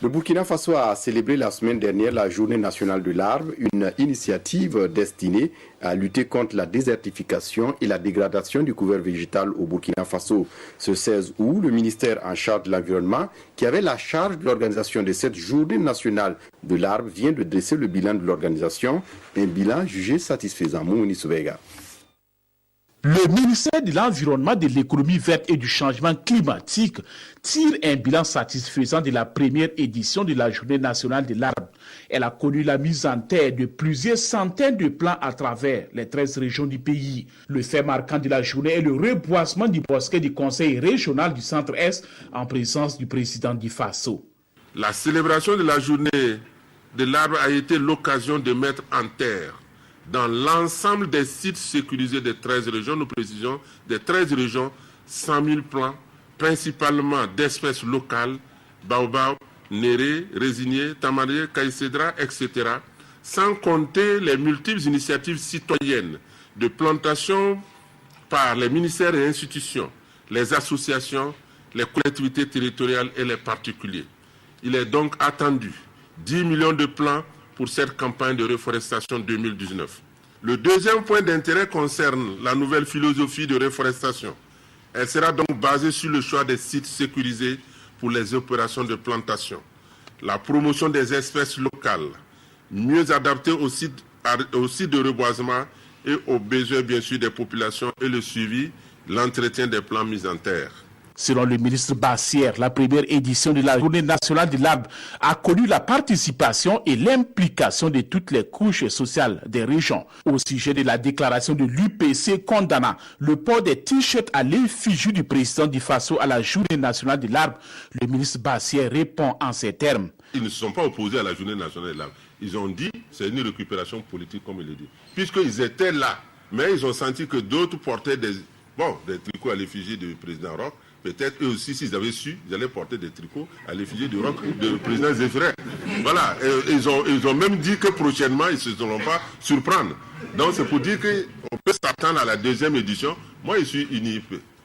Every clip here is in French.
Le Burkina Faso a célébré la semaine dernière la Journée nationale de l'arbre, une initiative destinée à lutter contre la désertification et la dégradation du couvert végétal au Burkina Faso. Ce 16 août, le ministère en charge de l'environnement, qui avait la charge de l'organisation de cette Journée nationale de l'arbre, vient de dresser le bilan de l'organisation, un bilan jugé satisfaisant. Moumouni Soubega. Le ministère de l'Environnement, de l'Économie verte et du Changement climatique tire un bilan satisfaisant de la première édition de la Journée nationale de l'arbre. Elle a connu la mise en terre de plusieurs centaines de plants à travers les 13 régions du pays. Le fait marquant de la journée est le reboisement du bosquet du Conseil régional du Centre-Est en présence du président du Faso. La célébration de la Journée de l'arbre a été l'occasion de mettre en terre dans l'ensemble des sites sécurisés des 13 régions, nous précisons, des 13 régions, 100 000 plants, principalement d'espèces locales, baobab, néré, résinier, tamarier, caïcédra, etc., sans compter les multiples initiatives citoyennes de plantation par les ministères et institutions, les associations, les collectivités territoriales et les particuliers. Il est donc attendu 10 millions de plants pour cette campagne de reforestation 2019. Le deuxième point d'intérêt concerne la nouvelle philosophie de reforestation. Elle sera donc basée sur le choix des sites sécurisés pour les opérations de plantation, la promotion des espèces locales, mieux adaptées aux sites de reboisement et aux besoins bien sûr des populations et le suivi, l'entretien des plants mis en terre. Selon le ministre Bassière, la première édition de la Journée nationale de l'arbre a connu la participation et l'implication de toutes les couches sociales des régions. Au sujet de la déclaration de l'UPC condamnant le port des t-shirts à l'effigie du président du Faso à la Journée nationale de l'arbre, le ministre Bassière répond en ces termes. Ils ne se sont pas opposés à la Journée nationale de l'arbre. Ils ont dit que c'est une récupération politique, comme il le dit. Puisqu'ils étaient là, mais ils ont senti que d'autres portaient des tricots à l'effigie du président Roch. Peut-être eux aussi, s'ils avaient su, ils allaient porter des tricots à l'effigie du président Zéphrin. Voilà, et ils ont même dit que prochainement, ils ne se feront pas surprendre. Donc c'est pour dire qu'on peut s'attendre à la deuxième édition. Moi, je suis uni.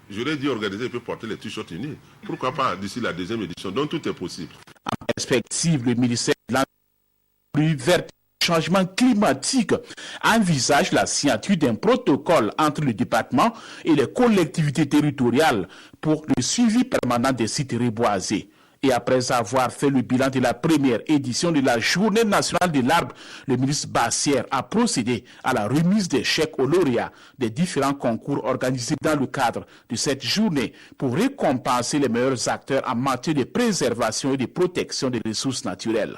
J'aurais dit organiser, il peut porter les t-shirts unis. Pourquoi pas d'ici la deuxième édition? Donc tout est possible. En perspective, le ministère de l'Environnement verte changement climatique envisage la signature d'un protocole entre le département et les collectivités territoriales pour le suivi permanent des sites reboisés. Et après avoir fait le bilan de la première édition de la Journée nationale de l'arbre, le ministre Bassière a procédé à la remise des chèques aux lauréats des différents concours organisés dans le cadre de cette journée pour récompenser les meilleurs acteurs en matière de préservation et de protection des ressources naturelles.